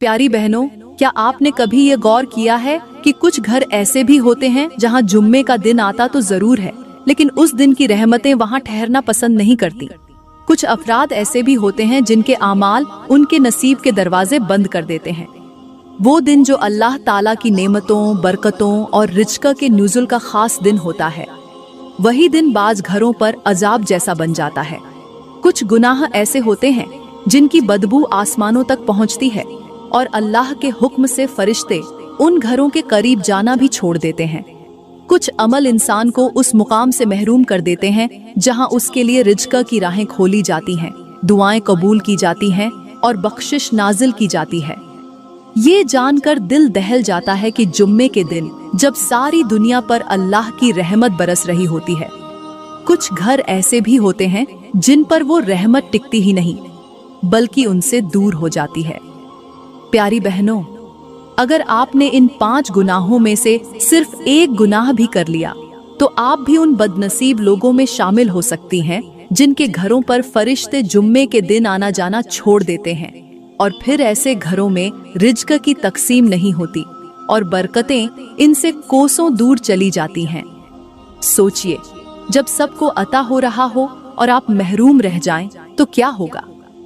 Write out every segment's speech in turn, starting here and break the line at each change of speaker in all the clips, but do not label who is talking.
प्यारी बहनों, क्या आपने कभी ये गौर किया है कि कुछ घर ऐसे भी होते हैं जहां जुम्मे का दिन आता तो जरूर है, लेकिन उस दिन की रहमतें वहां ठहरना पसंद नहीं करती। कुछ अफराद ऐसे भी होते हैं जिनके आमाल उनके नसीब के दरवाजे बंद कर देते हैं। वो दिन जो अल्लाह ताला की नेमतों, बरकतों और रिज़्क़ के नुज़ुल का खास दिन होता है, वही दिन बाज घरों पर अजाब जैसा बन जाता है। कुछ गुनाह ऐसे होते हैं जिनकी बदबू आसमानों तक पहुंचती है और अल्लाह के हुक्म से फरिश्ते उन घरों के करीब जाना भी छोड़ देते हैं। कुछ अमल इंसान को उस मुकाम से महरूम कर देते हैं जहां उसके लिए रिज़्क़ की राहें खोली जाती हैं, दुआएं कबूल की जाती हैं और बख्शिश नाजिल की जाती है। ये जानकर दिल दहल जाता है कि जुम्मे के दिन जब सारी दुनिया पर अल्लाह की रहमत बरस रही होती है, कुछ घर ऐसे भी होते हैं जिन पर वो रहमत टिकती ही नहीं बल्कि उनसे दूर हो जाती है। प्यारी बहनों, अगर आपने इन 5 गुनाहों में से सिर्फ एक गुनाह भी कर लिया तो आप भी उन बदनसीब लोगों में शामिल हो सकती हैं जिनके घरों पर फरिश्ते जुम्मे के दिन आना जाना छोड़ देते हैं और फिर ऐसे घरों में रिज़्क़ की तकसीम नहीं होती और बरकतें इनसे कोसों दूर चली जाती हैं। सोचिए, जब सबको अता हो रहा हो और आप महरूम रह जाएं तो क्या होगा?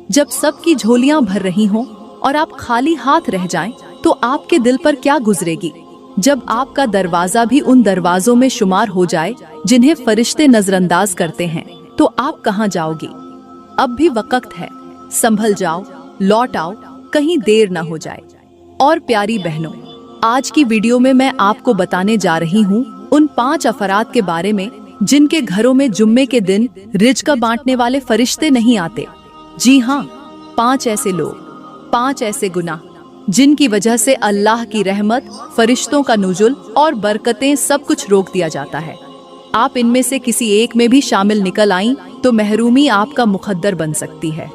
जब सबकी झोलियां भर रही हों और आप खाली हाथ रह जाएं तो आपके दिल पर क्या गुजरेगी? जब आपका दरवाजा भी उन दरवाजों में शुमार हो जाए जिन्हें फरिश्ते नजरअंदाज करते हैं, तो आप कहां जाओगी? अब भी वक्त है, संभल जाओ, लौट आओ, कहीं देर ना हो जाए। और प्यारी बहनों, आज की वीडियो में मैं आपको बताने जा रही हूँ उन 5 अफराद के बारे में जिनके घरों में जुम्मे के दिन रिज़्क़ बांटने वाले फरिश्ते नहीं आते। जी हाँ, 5 ऐसे लोग, 5 ऐसे गुनाह जिनकी वजह से अल्लाह की रहमत, फरिश्तों का नुज़ुल और बरकतें सब कुछ रोक दिया जाता है। आप इनमें से किसी एक में भी शामिल निकल आईं तो महरूमी आपका मुकद्दर बन सकती है।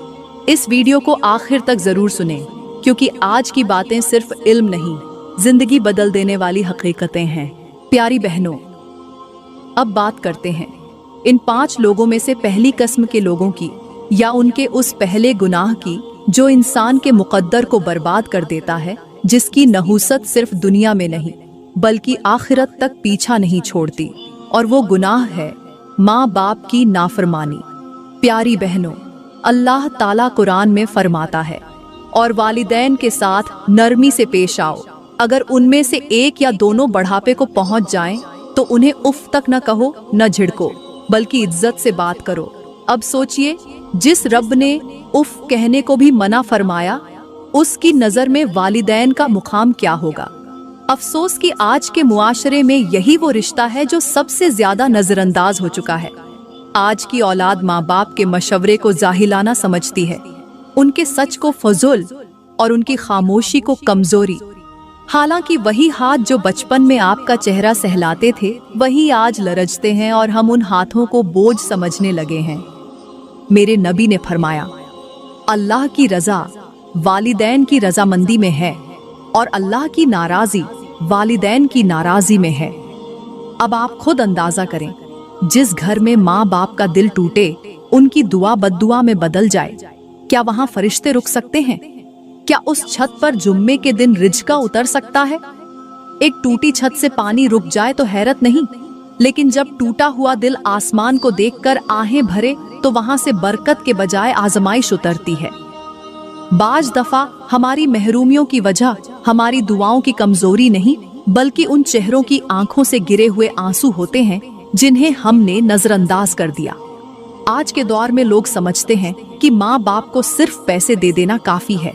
इस वीडियो को आखिर तक जरूर सुनें, क्योंकि आज की बातें सिर्फ इल्म नहीं, जिंदगी बदल देने वाली हकीकतें हैं। प्यारी बहनों, अब बात करते हैं इन 5 लोगों में से पहली किस्म के लोगों की, या उनके उस पहले गुनाह की जो इंसान के मुकद्दर को बर्बाद कर देता है, जिसकी नहुसत सिर्फ दुनिया में नहीं बल्कि आखिरत तक पीछा नहीं छोड़ती, और वो गुनाह है माँ बाप की नाफरमानी। प्यारी बहनों, अल्लाह ताला कुरान में फरमाता है, और वालिदैन के साथ नरमी से पेश आओ। अगर उनमें से एक या दोनों बढ़ापे को पहुंच जाएं तो उन्हें उफ तक न कहो, न झिड़को, बल्कि इज्जत से बात करो। अब सोचिए, जिस रब ने उफ कहने को भी मना फरमाया, उसकी नजर में वालिदैन का मुकाम क्या होगा? अफसोस कि आज के मुआशरे में यही वो रिश्ता है जो सबसे ज्यादा नजरअंदाज हो चुका है। आज की औलाद माँ बाप के मशवरे को जाहिलाना समझती है, उनके सच को फजूल और उनकी खामोशी को कमजोरी। हालांकि वही हाथ जो बचपन में आपका चेहरा सहलाते थे, वही आज लरजते हैं और हम उन हाथों को बोझ समझने लगे हैं। मेरे नबी ने फरमाया, अल्लाह की रजा वालिदैन की रजामंदी में है और अल्लाह की नाराजी वालिदैन की नाराजी में है। अब आप खुद अंदाजा करें, जिस घर में माँ बाप का दिल टूटे, उनकी दुआ बद्दुआ में बदल जाए, क्या वहां फरिश्ते रुक सकते हैं? क्या उस छत पर जुम्मे के दिन रिज़्क़ उतर सकता है? एक टूटी छत से पानी रुक जाए तो हैरत नहीं, लेकिन जब टूटा हुआ दिल आसमान को देखकर आहें भरे तो वहां से बरकत के बजाय आजमाइश उतरती है। बाज दफा हमारी महरूमियों की वजह हमारी दुआओं की कमजोरी नहीं बल्कि उन चेहरों की आंखों से गिरे हुए आंसू होते हैं जिन्हें हमने नजरअंदाज कर दिया। आज के दौर में लोग समझते हैं कि माँ बाप को सिर्फ पैसे दे देना काफी है,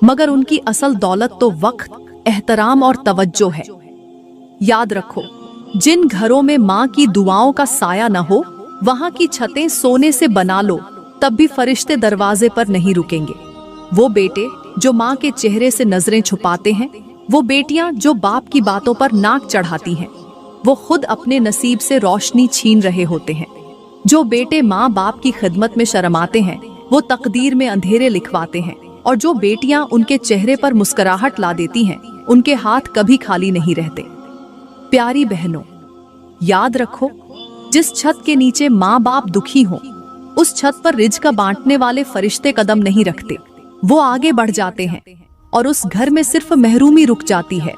मगर उनकी असल दौलत तो वक्त, एहतराम और तवज्जो है। याद रखो, जिन घरों में माँ की दुआओं का साया न हो, वहां की छतें सोने से बना लो, तब भी फरिश्ते दरवाजे पर नहीं रुकेंगे। वो बेटे जो माँ के चेहरे से नजरें छुपाते हैं, वो बेटियां जो बाप की बातों पर नाक चढ़ाती हैं, वो खुद अपने नसीब से रोशनी छीन रहे होते हैं। जो बेटे माँ बाप की खिदमत में शर्माते हैं, वो तकदीर में अंधेरे लिखवाते हैं, और जो बेटियां उनके चेहरे पर मुस्कुराहट ला देती हैं, उनके हाथ कभी खाली नहीं रहते। प्यारी बहनों, याद रखो, जिस छत के नीचे माँ बाप दुखी हों, उस छत पर रिज़्क़ बांटने वाले फरिश्ते कदम नहीं रखते, वो आगे बढ़ जाते हैं। और उस घर में सिर्फ महरूमी रुक जाती है।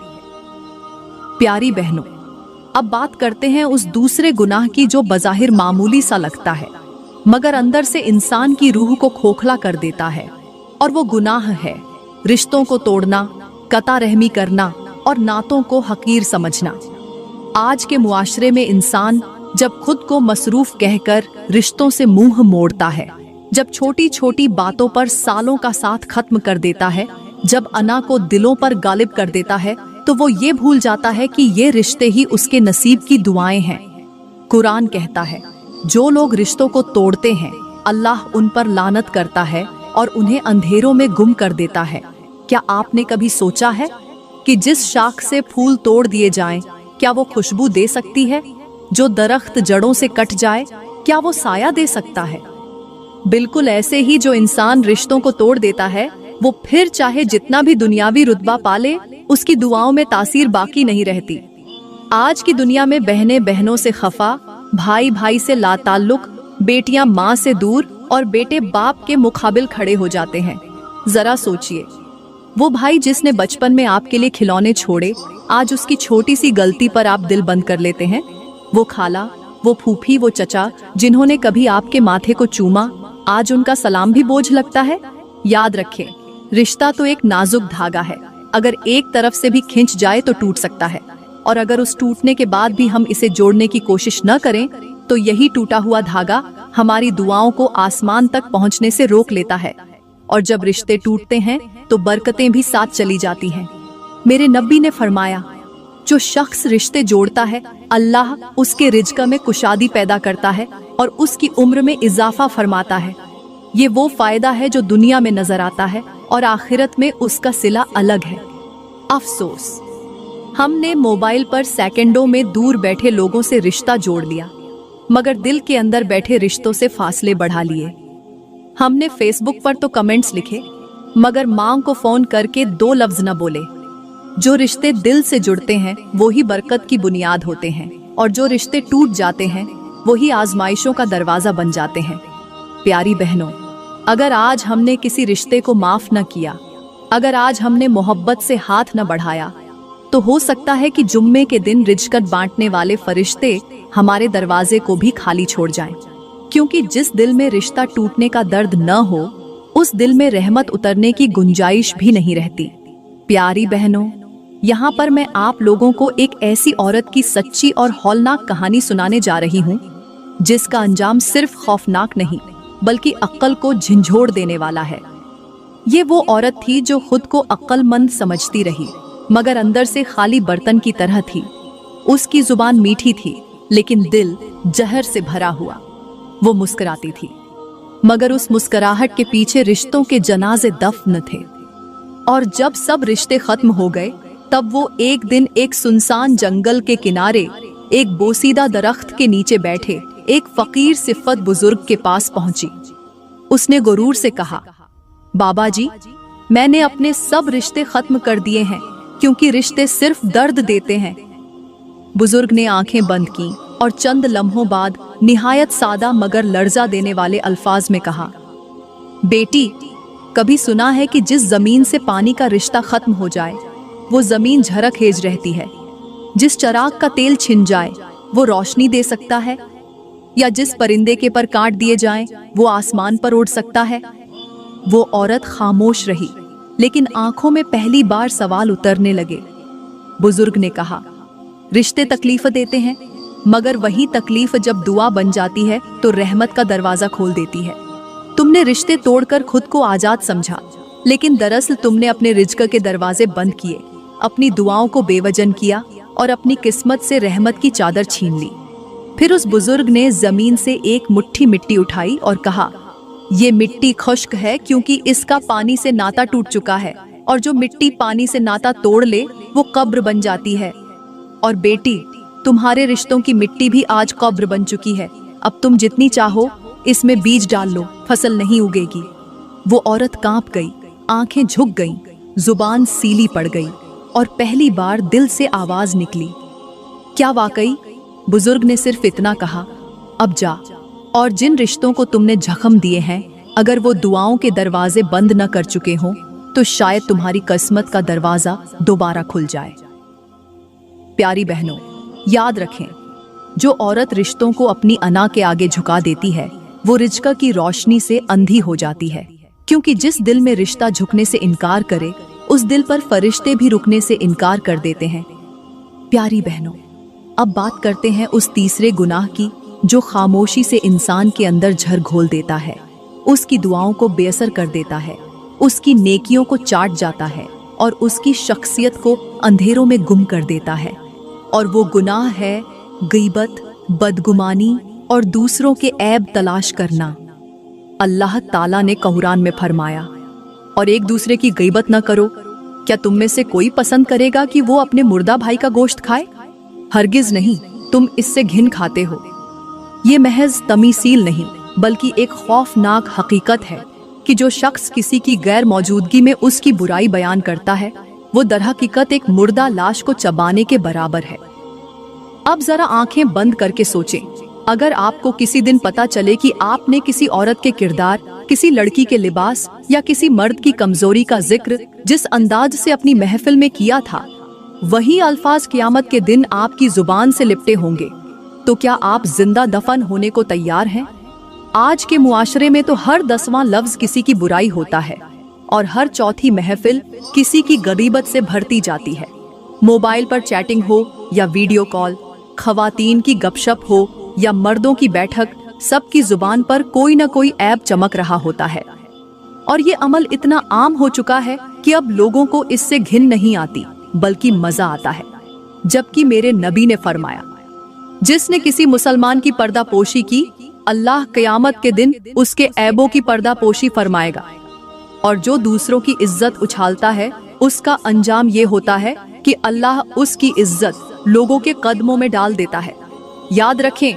प्यारी बहनों, अब बात करते हैं उस दूसरे गुनाह की जो बज़ाहिर मामूली सा लगता है मगर अंदर से इंसान की रूह को खोखला कर देता है, और वो गुनाह है रिश्तों को तोड़ना, कता रहमी करना और नातों को हकीर समझना। आज के मुआशरे में इंसान जब खुद को मसरूफ कहकर रिश्तों से मुंह मोड़ता है, जब छोटी छोटी बातों पर सालों का साथ खत्म कर देता है, जब अना को दिलों पर गालिब कर देता है, तो वो ये भूल जाता है कि ये रिश्ते ही उसके नसीब की दुआएं हैं। कुरान कहता है, जो लोग रिश्तों को तोड़ते हैं अल्लाह उन पर लानत करता है और उन्हें अंधेरों में गुम कर देता है। क्या आपने कभी सोचा है कि जिस शाख से फूल तोड़ दिए जाएं, क्या वो खुशबू दे सकती है? जो दरख्त जड़ों से कट जाए, क्या वो साया दे सकता है? बिल्कुल ऐसे ही जो इंसान रिश्तों को तोड़ देता है, वो फिर चाहे जितना भी दुनियावी रुतबा पाले, उसकी दुआओं में तासीर बाकी नहीं रहती। आज की दुनिया में बहनें बहनों से खफा, भाई भाई से लाताल्लुक, बेटियां माँ से दूर और बेटे बाप के मुकाबिल खड़े हो जाते हैं। जरा सोचिए, वो भाई जिसने बचपन में आपके लिए खिलौने छोड़े, आज उसकी छोटी सी गलती पर आप दिल बंद कर लेते हैं। वो खाला, वो फूफी, वो चचा जिन्होंने कभी आपके माथे को चूमा, आज उनका सलाम भी बोझ लगता है। याद रखें, रिश्ता तो एक नाजुक धागा है, अगर एक तरफ से भी खिंच जाए तो टूट सकता है, और अगर उस टूटने के बाद भी हम इसे जोड़ने की कोशिश न करें तो यही टूटा हुआ धागा हमारी दुआओं को आसमान तक पहुंचने से रोक लेता है। और जब रिश्ते टूटते हैं तो बरकतें भी साथ चली जाती हैं। मेरे नबी ने फरमाया, जो शख्स रिश्ते जोड़ता है अल्लाह उसके रिज़्क़ में कुशादी पैदा करता है और उसकी उम्र में इजाफा फरमाता है। ये वो फायदा है जो दुनिया में नजर आता है और आखिरत में उसका सिला अलग है। अफसोस, हमने मोबाइल पर सेकंडों में दूर बैठे लोगों से रिश्ता जोड़ लिया, मगर दिल के अंदर बैठे रिश्तों से फासले बढ़ा लिए। हमने फेसबुक पर तो कमेंट्स लिखे, मगर मां को फोन करके 2 लफ्ज न बोले। जो रिश्ते दिल से जुड़ते हैं वही बरकत की बुनियाद होते हैं, और जो रिश्ते टूट जाते हैं वही आजमाइशों का दरवाजा बन जाते हैं। प्यारी बहनों, अगर आज हमने किसी रिश्ते को माफ न किया, अगर आज हमने मोहब्बत से हाथ न बढ़ाया, तो हो सकता है कि जुम्मे के दिन रिज़्क़ बांटने वाले फरिश्ते हमारे दरवाजे को भी खाली छोड़ जाएं। क्योंकि जिस दिल में रिश्ता टूटने का दर्द न हो, उस दिल में रहमत उतरने की गुंजाइश भी नहीं रहती। प्यारी बहनों, यहाँ पर मैं आप लोगों को एक ऐसी औरत की सच्ची और हौलनाक कहानी सुनाने जा रही हूँ, जिसका अंजाम सिर्फ खौफनाक नहीं बल्कि अक्ल को झंझोड़ देने वाला है। ये वो औरत थी जो खुद को अक्लमंद समझती रही, मगर अंदर से खाली बर्तन की तरह थी। उसकी जुबान मीठी थी लेकिन दिल जहर से भरा हुआ। वो मुस्कुराती थी, मगर उस मुस्कुराहट के पीछे रिश्तों के जनाजे दफन थे। और जब सब रिश्ते खत्म हो गए, तब वो एक दिन एक सुनसान जंगल के किनारे एक बोसीदा दरख्त के नीचे बैठे एक फकीर सिफत बुजुर्ग के पास पहुंची। उसने गुरूर से कहा, बाबा जी, मैंने अपने सब रिश्ते खत्म कर दिए हैं, क्योंकि रिश्ते सिर्फ दर्द देते हैं। बुजुर्ग ने आंखें बंद की और चंद लम्हों बाद निहायत सादा मगर लर्जा देने वाले अल्फाज में कहा, बेटी, कभी सुना है कि जिस जमीन से पानी का रिश्ता खत्म हो जाए वो जमीन झरखेज रहती है? जिस चराग का तेल छिन जाए वो रोशनी दे सकता है? या जिस परिंदे के पर काट दिए जाएं वो आसमान पर उड़ सकता है? वो औरत खामोश रही, लेकिन आंखों में पहली बार सवाल उतरने लगे। बुजुर्ग ने कहा, रिश्ते तकलीफ देते हैं, मगर वही तकलीफ जब दुआ बन जाती है तो रहमत का दरवाजा खोल देती है। तुमने रिश्ते तोड़कर खुद को आजाद समझा, लेकिन दरअसल तुमने अपने रिज़्क़ के दरवाजे बंद किए, अपनी दुआओं को बेवजन किया और अपनी किस्मत से रहमत की चादर छीन ली। फिर उस बुजुर्ग ने जमीन से एक मुट्ठी मिट्टी उठाई और कहा, ये मिट्टी खुश्क है क्योंकि इसका पानी से नाता टूट चुका है, और जो मिट्टी पानी से नाता तोड़ ले वो कब्र बन जाती है। और बेटी, तुम्हारे रिश्तों की मिट्टी भी आज कब्र बन चुकी है। अब तुम जितनी चाहो इसमें बीज डाल लो, फसल नहीं उगेगी। वो औरत कांप गई, आंखें झुक गईं, जुबान सीली पड़ गई और पहली बार दिल से आवाज निकली, क्या वाकई? बुजुर्ग ने सिर्फ इतना कहा, अब जा, और जिन रिश्तों को तुमने जख्म दिए हैं, अगर वो दुआओं के दरवाजे बंद न कर चुके हों तो शायद तुम्हारी किस्मत का दरवाजा दोबारा खुल जाए। प्यारी बहनों, याद रखें, जो औरत रिश्तों को अपनी अना के आगे झुका देती है वो रिज़्क़ की रोशनी से अंधी हो जाती है, क्योंकि जिस दिल में रिश्ता झुकने से इनकार करे उस दिल पर फरिश्ते भी रुकने से इनकार कर देते हैं। प्यारी बहनों, अब बात करते हैं उस तीसरे गुनाह की जो खामोशी से इंसान के अंदर झर घोल देता है, उसकी दुआओं को बेअसर कर देता है, उसकी नेकियों को चाट जाता है और उसकी शख्सियत को अंधेरों में गुम कर देता है। और वो गुनाह है गीबत, बदगुमानी और दूसरों के ऐब तलाश करना। अल्लाह ताला ने कुरान में फरमाया, और एक दूसरे की गीबत न करो। क्या तुम में से कोई पसंद करेगा कि वो अपने मुर्दा भाई का गोश्त खाए? हरगिज नहीं, तुम इससे घिन खाते हो। ये महज तमीसील नहीं बल्कि एक खौफनाक हकीकत है कि जो शख्स किसी की गैर मौजूदगी में उसकी बुराई बयान करता है वो दरहकीकत एक मुर्दा लाश को चबाने के बराबर है। अब जरा आंखें बंद करके सोचें, अगर आपको किसी दिन पता चले कि आपने किसी औरत के किरदार, किसी लड़की के लिबास या किसी मर्द की कमजोरी का जिक्र जिस अंदाज से अपनी महफिल में किया था, वही अल्फाज क़यामत के दिन आपकी जुबान से लिपटे होंगे, तो क्या आप जिंदा दफन होने को तैयार हैं? आज के मुआशरे में तो हर 10वां लफ्ज किसी की बुराई होता है और हर चौथी महफिल किसी की गरीबत से भरती जाती है। मोबाइल पर चैटिंग हो या वीडियो कॉल, खवातीन की गपशप हो या मर्दों की बैठक, सबकी जुबान पर कोई न कोई ऐब चमक रहा होता है। और ये अमल इतना आम हो चुका है कि अब लोगों को इससे घिन नहीं आती बल्कि मजा आता है। जबकि मेरे नबी ने फरमाया, जिसने किसी मुसलमान की पर्दापोशी की, अल्लाह क़यामत के दिन उसके ऐबों की पर्दापोशी फरमाएगा। और जो दूसरों की इज्जत उछालता है उसका अंजाम ये होता है कि अल्लाह उसकी इज्जत लोगों के कदमों में डाल देता है। याद रखें,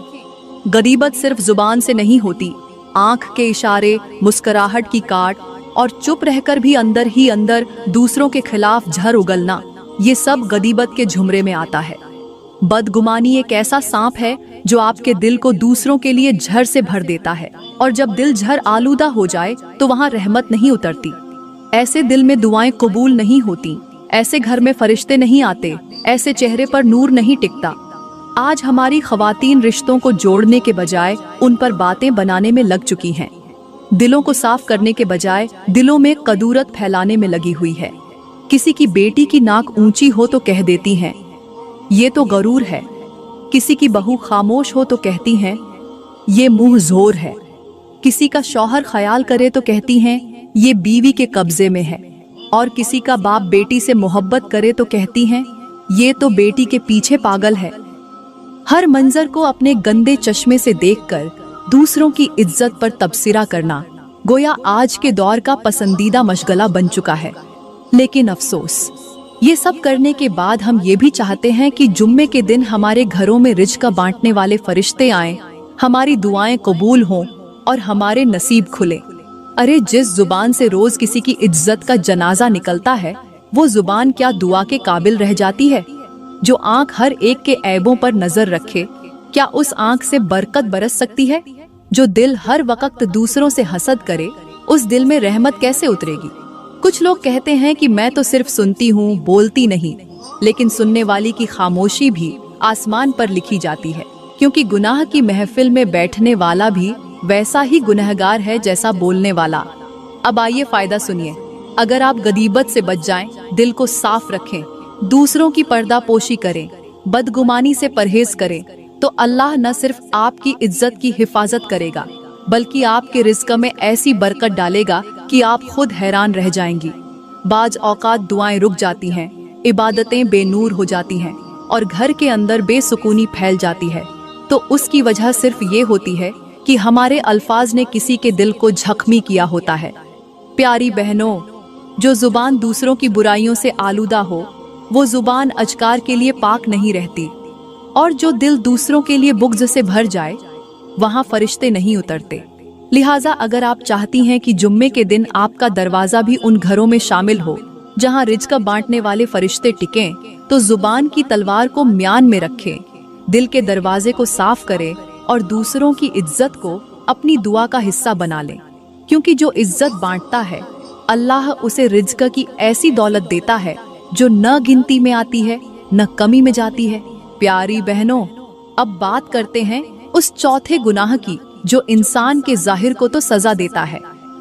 गरीबत सिर्फ जुबान से नहीं होती, आंख के इशारे, मुस्कुराहट की काट और चुप रहकर भी अंदर ही अंदर दूसरों के खिलाफ झर उगलना, ये सब गरीबत के झुमरे में आता है। बदगुमानी एक ऐसा सांप है जो आपके दिल को दूसरों के लिए झर से भर देता है, और जब दिल झर आलूदा हो जाए तो वहाँ रहमत नहीं उतरती। ऐसे दिल में दुआएं कबूल नहीं होती, ऐसे घर में फरिश्ते नहीं आते, ऐसे चेहरे पर नूर नहीं टिकता। आज हमारी खवातीन रिश्तों को जोड़ने के बजाय उन पर बातें बनाने में लग चुकी हैं। दिलों को साफ करने के बजाय दिलों में कदूरत फैलाने में लगी हुई है। किसी की बेटी की नाक ऊंची हो तो कह देती हैं, ये तो गरूर है। किसी की बहू खामोश हो तो कहती हैं, ये मुंह जोर है। किसी का शौहर ख्याल करे तो कहती हैं, ये बीवी के कब्जे में है। और किसी का बाप बेटी से मोहब्बत करे तो कहती हैं, ये तो बेटी के पीछे पागल है। हर मंजर को अपने गंदे चश्मे से देखकर दूसरों की इज्जत पर तबसरा करना गोया आज के दौर का पसंदीदा मशगला बन चुका है। लेकिन अफसोस, ये सब करने के बाद हम ये भी चाहते हैं कि जुम्मे के दिन हमारे घरों में रिज़्क़ बांटने वाले फरिश्ते आएं, हमारी दुआएं कबूल हों और हमारे नसीब खुले। अरे, जिस जुबान से रोज किसी की इज्जत का जनाजा निकलता है, वो जुबान क्या दुआ के काबिल रह जाती है? जो आंख हर एक के ऐबों पर नजर रखे, क्या उस आंख से बरकत बरस सकती है? जो दिल हर वक्त दूसरों से हसद करे, उस दिल में रहमत कैसे उतरेगी? कुछ लोग कहते हैं कि मैं तो सिर्फ सुनती हूँ, बोलती नहीं, लेकिन सुनने वाली की खामोशी भी आसमान पर लिखी जाती है, क्योंकि गुनाह की महफिल में बैठने वाला भी वैसा ही गुनहगार है जैसा बोलने वाला। अब आइए फायदा सुनिए। अगर आप गदीबत से बच जाएं, दिल को साफ रखें, दूसरों की पर्दापोशी करें, बदगुमानी से परहेज करें, तो अल्लाह न सिर्फ आपकी इज्जत की हिफाजत करेगा बल्कि आपके रिज़्क़ में ऐसी बरकत डालेगा कि आप खुद हैरान रह जाएंगी। बाज औकात दुआएं रुक जाती हैं, इबादतें बेनूर हो जाती हैं और घर के अंदर बेसुकूनी फैल जाती है, तो उसकी वजह सिर्फ ये होती है कि हमारे अल्फाज ने किसी के दिल को जख्मी किया होता है। प्यारी बहनों, जो जुबान दूसरों की बुराइयों से आलूदा हो, वो जुबान अजकार के लिए पाक नहीं रहती, और जो दिल दूसरों के लिए बुग़्ज़ से भर जाए, वहाँ फरिश्ते नहीं उतरते। लिहाजा अगर आप चाहती हैं कि जुम्मे के दिन आपका दरवाज़ा भी उन घरों में शामिल हो जहाँ रिज़्क़ बांटने वाले फरिश्ते टिकें, तो जुबान की तलवार को म्यान में रखें, दिल के दरवाजे को साफ करें और दूसरों की इज्जत को अपनी दुआ का हिस्सा बना लें। क्योंकि जो इज्जत बांटता है अल्लाह उसे रिज्क की ऐसी दौलत देता है जो न गिनती में आती है न कमी में जाती है। प्यारी बहनों, अब बात करते हैं उस चौथे गुनाह की जो इंसान के जाहिर को तो सजा देता है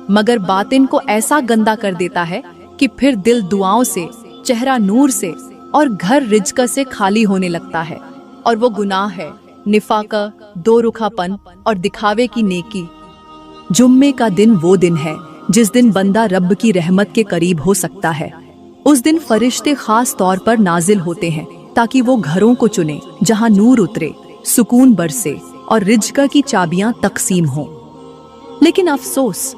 मगर बातिन को ऐसा गंदा कर देता है कि फिर दिल दुआओं से, चेहरा नूर से और घर रिज्क से खाली होने लगता है। और वो गुनाह है निफाक, दो रुखापन और दिखावे की नेकी। जुम्मे का दिन वो दिन है जिस दिन बंदा रब की रहमत के करीब हो सकता है। उस दिन फरिश्ते खास तौर पर नाजिल होते हैं ताकि वो घरों को चुने जहां नूर उतरे, सुकून बरसे और रिज्क की चाबियां तकसीम हों। लेकिन अफसोस,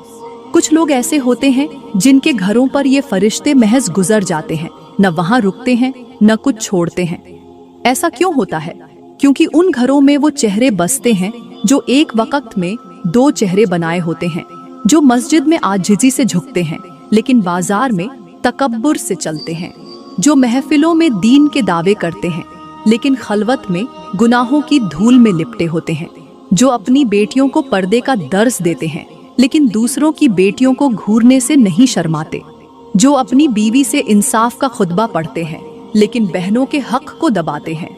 कुछ लोग ऐसे होते हैं जिनके घरों पर ये फरिश्ते महज गुजर जाते हैं, न वहां रुकते हैं न कुछ छोड़ते हैं। ऐसा क्यों होता है? क्योंकि उन घरों में वो चेहरे बसते हैं जो एक वक्त में दो चेहरे बनाए होते हैं, जो मस्जिद में आजिज़ी से झुकते हैं लेकिन बाजार में तकब्बुर से चलते हैं, जो महफिलों में दीन के दावे करते हैं लेकिन खलवत में गुनाहों की धूल में लिपटे होते हैं, जो अपनी बेटियों को पर्दे का दर्स देते हैं लेकिन दूसरों की बेटियों को घूरने से नहीं शर्माते, जो अपनी बीवी से इंसाफ का खुतबा पढ़ते हैं लेकिन बहनों के हक को दबाते हैं,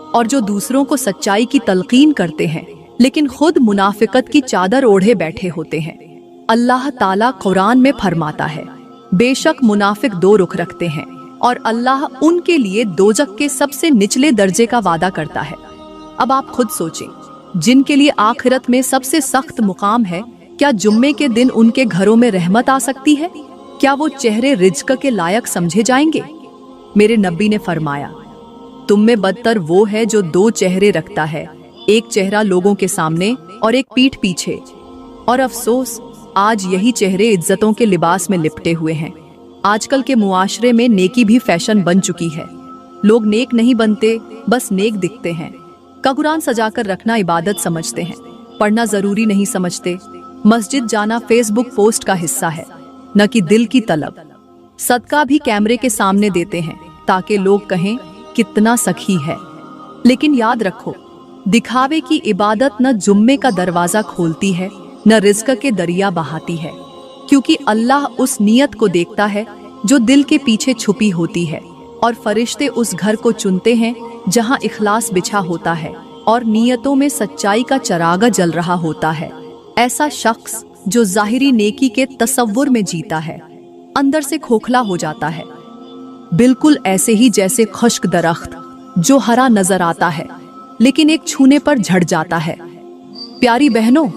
और जो दूसरों को सच्चाई की तलकीन करते हैं लेकिन खुद मुनाफिकत की चादर ओढ़े बैठे होते हैं। अल्लाह ताला कुरान में फरमाता है, बेशक मुनाफिक दो रुख रखते हैं और अल्लाह उनके लिए दोजख के सबसे निचले दर्जे का वादा करता है। अब आप खुद सोचें, जिनके लिए आखिरत में सबसे सख्त मुकाम है, क्या जुम्मे के दिन उनके घरों में रहमत आ सकती है? क्या वो चेहरे रिज्क के लायक समझे जाएंगे? मेरे नबी ने फरमाया, तुम में बदतर वो है जो दो चेहरे रखता है, एक चेहरा लोगों के सामने और एक पीठ पीछे। और अफसोस, आज यही चेहरे इज्जतों के लिबास में लिपटे हुए हैं। आजकल के मुआशरे में नेकी भी फैशन बन चुकी है। लोग नेक नहीं बनते, बस नेक दिखते हैं। कुरान सजाकर रखना इबादत समझते हैं, पढ़ना जरूरी नहीं समझते। मस्जिद जाना फेसबुक पोस्ट का हिस्सा है, न कि दिल की तलब। सदका भी कैमरे के सामने देते हैं ताकि लोग कहें कितना सखी है। लेकिन याद रखो, दिखावे की इबादत न जुम्मे का दरवाजा खोलती है न रिज्क के दरिया बहाती है, क्योंकि अल्लाह उस नियत को देखता है जो दिल के पीछे छुपी होती है, और फरिश्ते उस घर को चुनते हैं जहां इखलास बिछा होता है और नियतों में सच्चाई का चरागा जल रहा होता है। ऐसा शख्स जो जाहिरी नेकी के तसव्वुर में जीता है, अंदर से खोखला हो जाता है, बिल्कुल ऐसे ही जैसे खुश्क दरख्त जो हरा नजर आता है लेकिन एक छूने पर झड़ जाता है। प्यारी बहनों,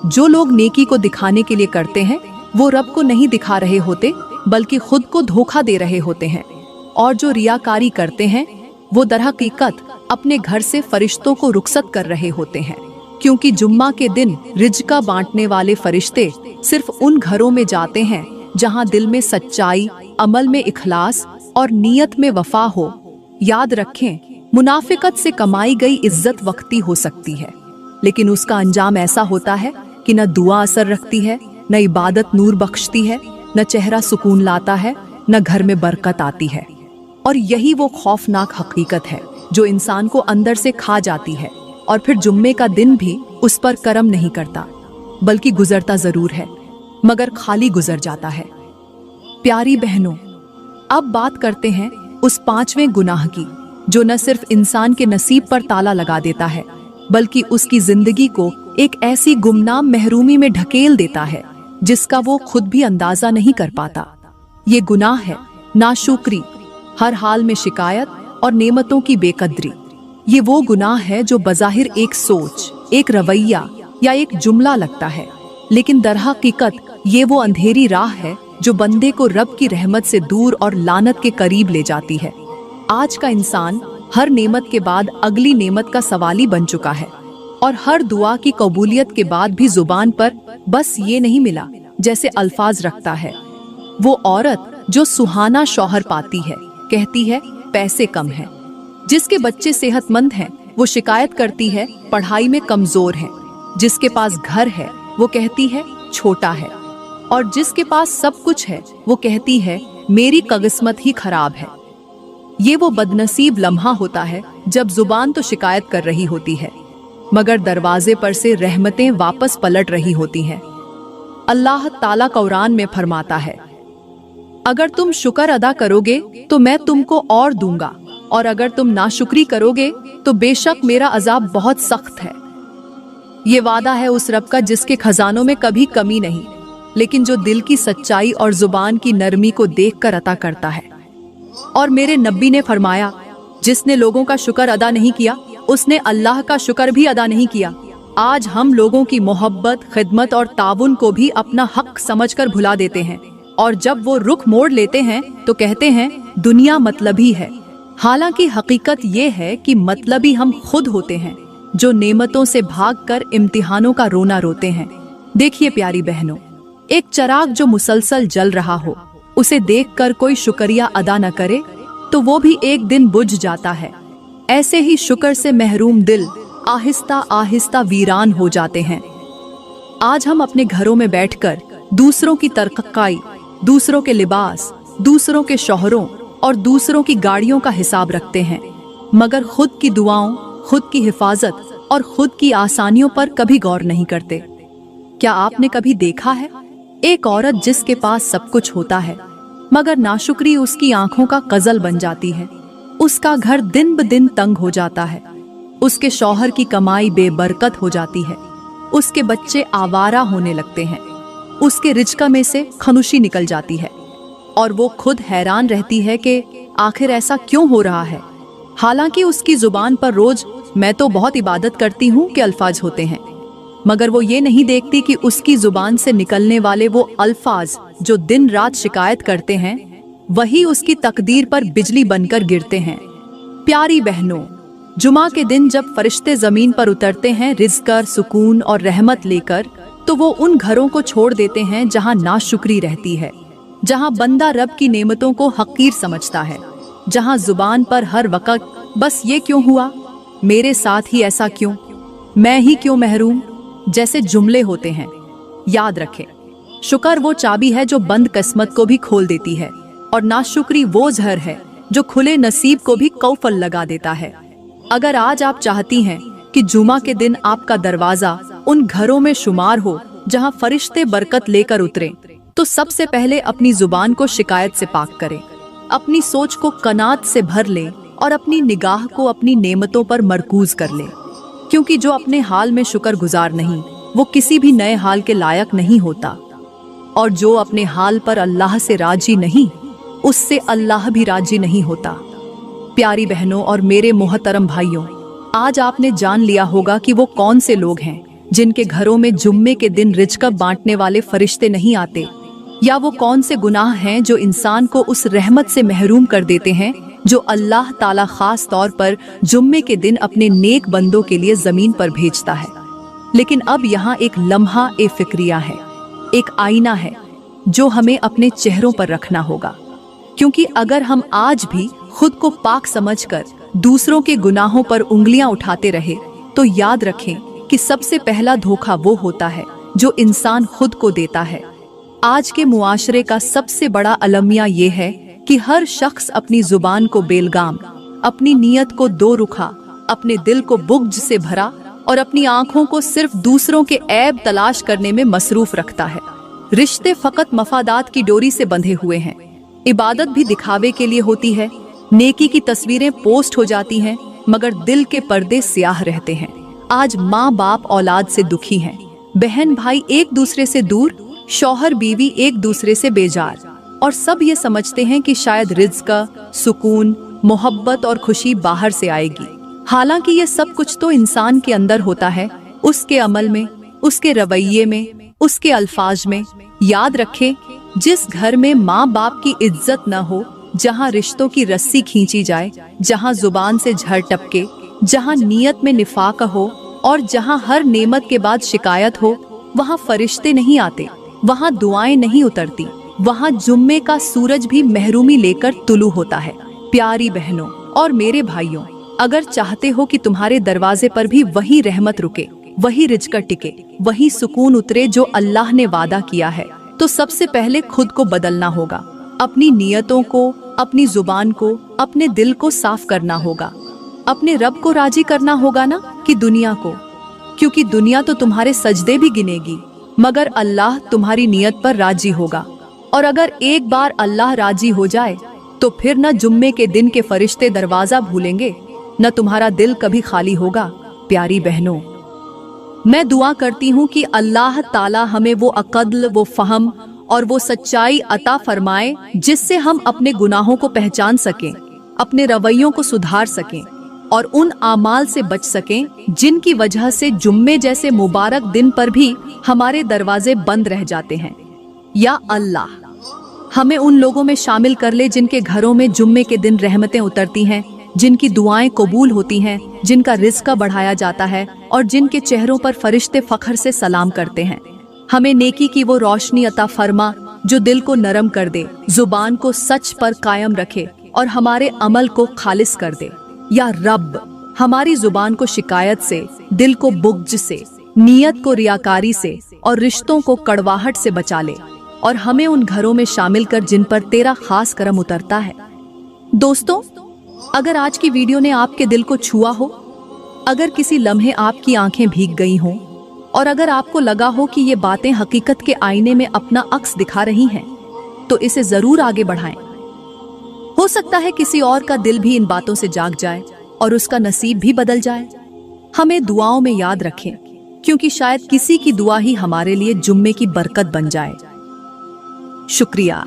जो लोग नेकी को दिखाने के लिए करते हैं वो रब को नहीं दिखा रहे होते बल्कि खुद को धोखा दे रहे होते हैं, और जो रियाकारी करते हैं वो दरहकीकत अपने घर से फरिश्तों को रुखसत कर रहे होते हैं, क्योंकि जुम्मा के दिन रिज्का बांटने वाले फरिश्ते सिर्फ उन घरों में जाते हैं जहां दिल में सच्चाई, अमल में इखलास और नियत में वफा हो। याद रखें, मुनाफिकत से कमाई गई इज्जत वक्ती हो सकती है, लेकिन उसका अंजाम ऐसा होता है कि न दुआ असर रखती है, न इबादत नूर बख्शती है, न चेहरा सुकून लाता है, न घर में बरकत आती है। और यही वो खौफनाक हकीकत है जो इंसान को अंदर से खा जाती है, और फिर जुम्मे का दिन भी उस पर करम नहीं करता, बल्कि गुजरता जरूर है मगर खाली गुजर जाता है। प्यारी बहनों, अब बात करते हैं उस पांचवें गुनाह की जो न सिर्फ इंसान के नसीब पर ताला लगा देता है बल्कि उसकी जिंदगी को एक ऐसी गुमनाम महरूमी में ढकेल देता है जिसका वो खुद भी अंदाजा नहीं कर पाता। ये गुनाह है नाशुक्री, हर हाल में शिकायत और नेमतों की बेकदरी। ये वो गुनाह है जो बज़ाहिर एक सोच, एक रवैया या एक जुमला लगता है, लेकिन दरहकीकत ये वो अंधेरी राह है जो बंदे को रब की रहमत से दूर और लानत के करीब ले जाती है। आज का इंसान हर नेमत के बाद अगली नेमत का सवाली बन चुका है, और हर दुआ की कबूलियत के बाद भी जुबान पर बस ये नहीं मिला जैसे अल्फाज रखता है। वो औरत जो सुहाना शौहर पाती है कहती है पैसे कम हैं, जिसके बच्चे सेहतमंद हैं वो शिकायत करती है पढ़ाई में कमजोर है, जिसके पास घर है वो कहती है छोटा है, और जिसके पास सब कुछ है वो कहती है मेरी किस्मत ही खराब है। ये वो बदनसीब लम्हा होता है जब जुबान तो शिकायत कर रही होती है मगर दरवाजे पर से रहमतें वापस पलट रही होती हैं। अल्लाह ताला कुरान में फरमाता है, अगर तुम शुक्र अदा करोगे तो मैं तुमको और दूंगा, और अगर तुम नाशुक्री करोगे तो बेशक मेरा अजाब बहुत सख्त है। ये वादा है उस रब का जिसके खजानों में कभी कमी नहीं, लेकिन जो दिल की सच्चाई और जुबान की नरमी को देखकर अता करता है। और मेरे नबी ने फरमाया, जिसने लोगों का शुक्र अदा नहीं किया उसने अल्लाह का शुक्र भी अदा नहीं किया। आज हम लोगों की मोहब्बत, खिदमत और ताउन को भी अपना हक समझकर भुला देते हैं, और जब वो रुख मोड़ लेते हैं तो कहते हैं दुनिया मतलबी है। हालांकि हकीकत ये है कि मतलबी हम खुद होते हैं, जो नेमतों से भागकर इम्तिहानों का रोना रोते हैं। देखिए प्यारी बहनों, एक चिराग जो मुसलसल जल रहा हो, उसे देखकर कोई शुक्रिया अदा न करे तो वो भी एक दिन बुझ जाता है। ऐसे ही शुक्र से महरूम दिल आहिस्ता आहिस्ता वीरान हो जाते हैं। आज हम अपने घरों में बैठकर दूसरों की तरक्काई, दूसरों के लिबास, दूसरों के शौहरों और दूसरों की गाड़ियों का हिसाब रखते हैं, मगर खुद की दुआओं, खुद की हिफाजत और खुद की आसानियों पर कभी गौर नहीं करते। क्या आपने कभी देखा है एक औरत जिसके पास सब कुछ होता है, मगर नाशुक्री उसकी आंखों का कजल बन जाती है। उसका घर दिन ब दिन तंग हो जाता है, उसके शौहर की कमाई बेबरकत हो जाती है, उसके बच्चे आवारा होने लगते हैं, उसके रिज्क में से खनुशी निकल जाती है, और वो खुद हैरान रहती है कि आखिर ऐसा क्यों हो रहा है। हालांकि उसकी जुबान पर रोज मैं तो बहुत इबादत करती हूँ के अल्फाज होते हैं, मगर वो ये नहीं देखती कि उसकी जुबान से निकलने वाले वो अल्फाज जो दिन रात शिकायत करते हैं, वही उसकी तकदीर पर बिजली बनकर गिरते हैं। प्यारी बहनों, जुमा के दिन जब फरिश्ते जमीन पर उतरते हैं रिज़्क़, सुकून और रहमत लेकर, तो वो उन घरों को छोड़ देते हैं जहाँ नाशुक्री रहती है, जहाँ बंदा रब की नेमतों को हकीर समझता है, जहाँ जुबान पर हर वक्त बस ये क्यों हुआ, मेरे साथ ही ऐसा क्यों, मैं ही क्यों महरूम जैसे जुमले होते हैं। याद रखें, शुक्र वो चाबी है जो बंद किस्मत को भी खोल देती है, और नाशुक्री वो जहर है जो खुले नसीब को भी कौफल लगा देता है। अगर आज आप चाहती हैं कि जुमा के दिन आपका दरवाजा उन घरों में शुमार हो जहां फरिश्ते बरकत लेकर उतरे, तो सबसे पहले अपनी जुबान को शिकायत से पाक करें, अपनी सोच को कनात से भर लें और अपनी निगाह को अपनी नेमतों पर मरकूज कर लें। क्योंकि जो अपने हाल में शुक्र गुजार नहीं, वो किसी भी नए हाल के लायक नहीं होता, और जो अपने हाल पर अल्लाह से राजी नहीं, उससे अल्लाह भी राजी नहीं होता। प्यारी बहनों और मेरे मोहतरम भाइयों, आज आपने जान लिया होगा कि वो कौन से लोग हैं जिनके घरों में जुम्मे के दिन रिज़्क़ बांटने वाले फरिश्ते नहीं आते, या वो कौन से गुनाह हैं जो इंसान को उस रहमत से महरूम कर देते हैं जो अल्लाह ताला खास तौर पर जुम्मे के दिन अपने नेक बंदों के लिए जमीन पर भेजता है। लेकिन अब यहाँ एक लम्हा ए फिक्रिया है, एक आईना है जो हमें अपने चेहरों पर रखना होगा, क्योंकि अगर हम आज भी खुद को पाक समझकर दूसरों के गुनाहों पर उंगलियां उठाते रहे, तो याद रखें कि सबसे पहला धोखा वो होता है जो इंसान खुद को देता है। आज के मुआशरे का सबसे बड़ा अलमिया ये है कि हर शख्स अपनी जुबान को बेलगाम, अपनी नीयत को दो रुखा, अपने दिल को बुग़्ज़ से भरा और अपनी आंखों को सिर्फ दूसरों के ऐब तलाश करने में मसरूफ रखता है। रिश्ते फकत मफादात की डोरी से बंधे हुए हैं, इबादत भी दिखावे के लिए होती है, नेकी की तस्वीरें पोस्ट हो जाती हैं, मगर दिल के पर्दे स्याह रहते हैं। आज माँ बाप औलाद से दुखी हैं, बहन भाई एक दूसरे से दूर, शौहर बीवी एक दूसरे से बेजार, और सब ये समझते हैं कि शायद रिज़्क़, सुकून, मोहब्बत और खुशी बाहर से आएगी। हालांकि ये सब कुछ तो इंसान के अंदर होता है, उसके अमल में, उसके रवैये में, उसके अल्फाज में। याद रखें, जिस घर में माँ बाप की इज्जत न हो, जहाँ रिश्तों की रस्सी खींची जाए, जहाँ जुबान से झड़ टपके, जहाँ नीयत में निफाक हो और जहाँ हर नेमत के बाद शिकायत हो, वहाँ फरिश्ते नहीं आते, वहाँ दुआएं नहीं उतरती, वहाँ जुम्मे का सूरज भी महरूमी लेकर तुलू होता है। प्यारी बहनों और मेरे भाइयों, अगर चाहते हो कि तुम्हारे दरवाजे पर भी वही रहमत रुके, वही रिज़्क़ टिके, वही सुकून उतरे जो अल्लाह ने वादा किया है, तो सबसे पहले खुद को बदलना होगा। अपनी नियतों को, अपनी जुबान को, अपने दिल को साफ करना होगा। अपने रब को राजी करना होगा ना कि दुनिया को, क्योंकि दुनिया तो तुम्हारे सजदे भी गिनेगी, मगर अल्लाह तुम्हारी नियत पर राजी होगा। और अगर एक बार अल्लाह राजी हो जाए तो फिर न जुम्मे के दिन के फरिश्ते दरवाजा भूलेंगे, न तुम्हारा दिल कभी खाली होगा। प्यारी बहनों, मैं दुआ करती हूँ कि अल्लाह ताला हमें वो अक़ल, वो फहम और वो सच्चाई अता फरमाए जिससे हम अपने गुनाहों को पहचान सकें, अपने रवैयों को सुधार सकें और उन आमाल से बच सकें जिनकी वजह से जुम्मे जैसे मुबारक दिन पर भी हमारे दरवाजे बंद रह जाते हैं। या अल्लाह, हमें उन लोगों में शामिल कर ले जिनके घरों में जुम्मे के दिन रहमतें उतरती हैं, जिनकी दुआएं कबूल होती हैं, जिनका रिज़्क़ बढ़ाया जाता है और जिनके चेहरों पर फरिश्ते फ़ख्र से सलाम करते हैं। हमें नेकी की वो रोशनी अता फरमा जो दिल को नरम कर दे, जुबान को सच पर कायम रखे और हमारे अमल को खालिस कर दे। या रब, हमारी जुबान को शिकायत से, दिल को बुग़्ज़ से, नीयत को रियाकारी से और रिश्तों को कड़वाहट से बचा ले और हमें उन घरों में शामिल कर जिन पर तेरा खास करम उतरता है। दोस्तों, अगर आज की वीडियो ने आपके दिल को छुआ हो, अगर किसी लम्हे आपकी आंखें भीग गई हों और अगर आपको लगा हो कि ये बातें हकीकत के आईने में अपना अक्स दिखा रही हैं, तो इसे जरूर आगे बढ़ाएं। हो सकता है किसी और का दिल भी इन बातों से जाग जाए और उसका नसीब भी बदल जाए। हमें दुआओं में याद रखें, क्योंकि शायद किसी की दुआ ही हमारे लिए जुम्मे की बरकत बन जाए। शुक्रिया।